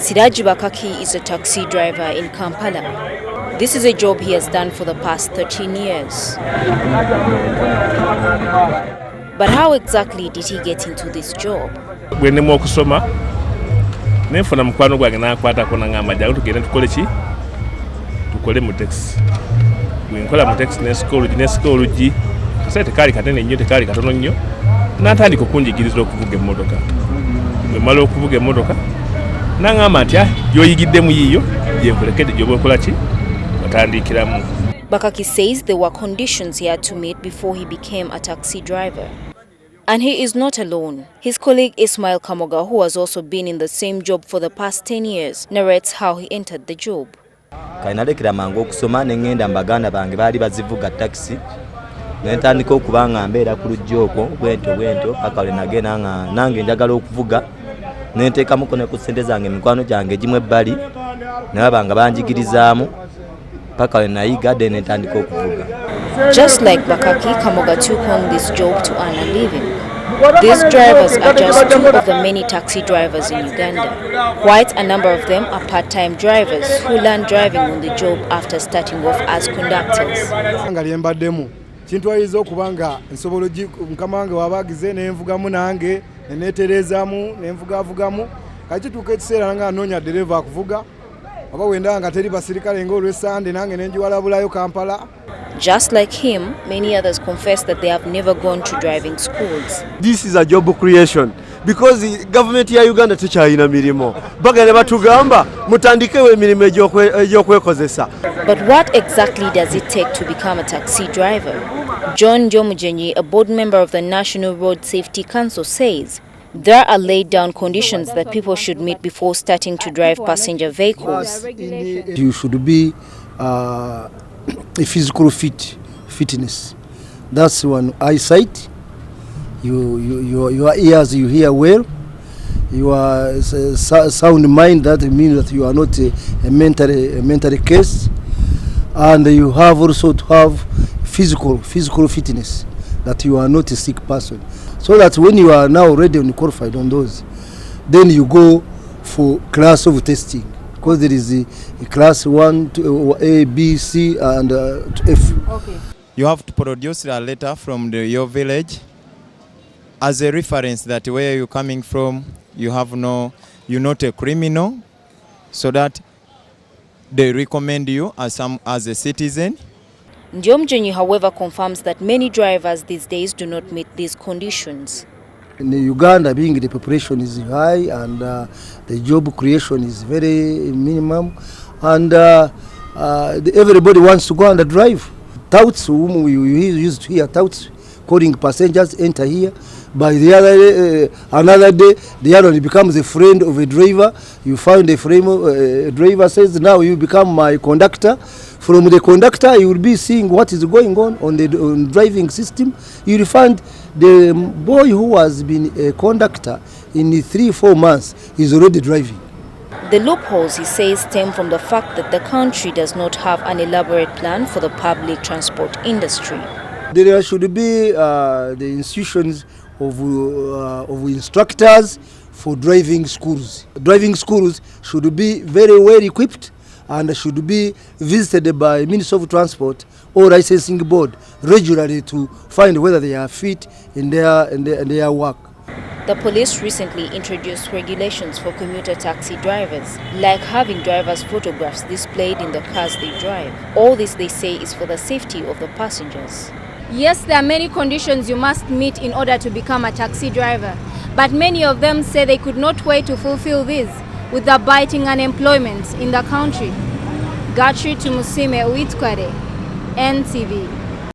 Siraji Bakaki is a taxi driver in Kampala. This is a job he has done for the past 13 years. But how exactly did he get into this job? When I'm kusoma, nefuna mkwano gwange nakwatako nangamba jangu tugende tukole mu taxi. Bwe nkola mu taxi nesika olugi kase tekali kanene nnyo tekali katono nnyo natandika okunjigiriza okuvuga emmotoka. Bwe mala okuvuga emmotoka nangamba nti yoyigiddemu yiyo yenkolekedde gyobokola ki watandikiramu. Bakaki says there were conditions he had to meet before he became a taxi driver. And he is not alone. His colleague Ismail Kamoga, who has also been in the same job for the past 10 years, narrates how he entered the job. Kainalekera mangu okusoma nengenda mbaganda bange bali bazivuga taxi. Nentandika okubanga mbeera ku lujja okwo bwento paka we nagenda nange njagala okuvuga. Nenteekamu ne ku ssente zange mikwano gyange gimu ebbali nabanga banjigirizaamu paka we nayiga then nentandika okuvuga. Just like Bakaki, Kamoga took on this job to earn a living. These drivers are just two of the many taxi drivers in Uganda. Quite a number of them are part-time drivers who learn driving on the job after starting off as conductors. Kintu ayizo kubanga nsobola mukama wange wabagize nenvugamu nange neneterezaamu nenvugavugamu kakituuka ekiseera nga anoonya dereva akuvuga oba wenda nga teri basirikale ng'olw'esande nange nenjiwalabulayo Kampala. Just like him, many others confess that they have never gone to driving schools. This is a job creation because the government ya Uganda tekyalina mirimo. Bagenda batugamba mutandikewo emirimu egy'okwekozesa. But what exactly does it take to become a taxi driver? John Jomujenyi, a board member of the National Road Safety Council, says there are laid down conditions that people should meet before starting to drive passenger vehicles. You should be a physical fitness. That's one. Eyesight, your ears, you hear well. Your sound mind, that means that you are not a mental case. And you have also to have physical fitness, that you are not a sick person. So that when you are now ready and qualified on those, then you go for class of testing. Because there is a class 1 to A, B, C, and to F. Okay. You have to produce a letter from your village as a reference that where you're coming from, you're not a criminal, so that they recommend you as a citizen. Ndiomjenyi, however, confirms that many drivers these days do not meet these conditions. In Uganda, being the population is high and the job creation is very minimum, and everybody wants to go and drive. Touts, whom we used to hear touts calling passengers enter here. By the other another day, the other one becomes a friend of a driver. You find a driver says, now you become my conductor. From the conductor, you will be seeing what is going on the driving system. You will find the boy who has been a conductor in 3-4 months is already driving. The loopholes, he says, stem from the fact that the country does not have an elaborate plan for the public transport industry. There should be the institutions of instructors for driving schools. Driving schools should be very well equipped and should be visited by Ministry of Transport or Licensing Board regularly to find whether they are fit in their work. The police recently introduced regulations for commuter taxi drivers, like having drivers' photographs displayed in the cars they drive. All this, they say, is for the safety of the passengers. Yes, there are many conditions you must meet in order to become a taxi driver, but many of them say they could not wait to fulfill these with the biting unemployment in the country. Gatri Tumusime Uitkware, NTV.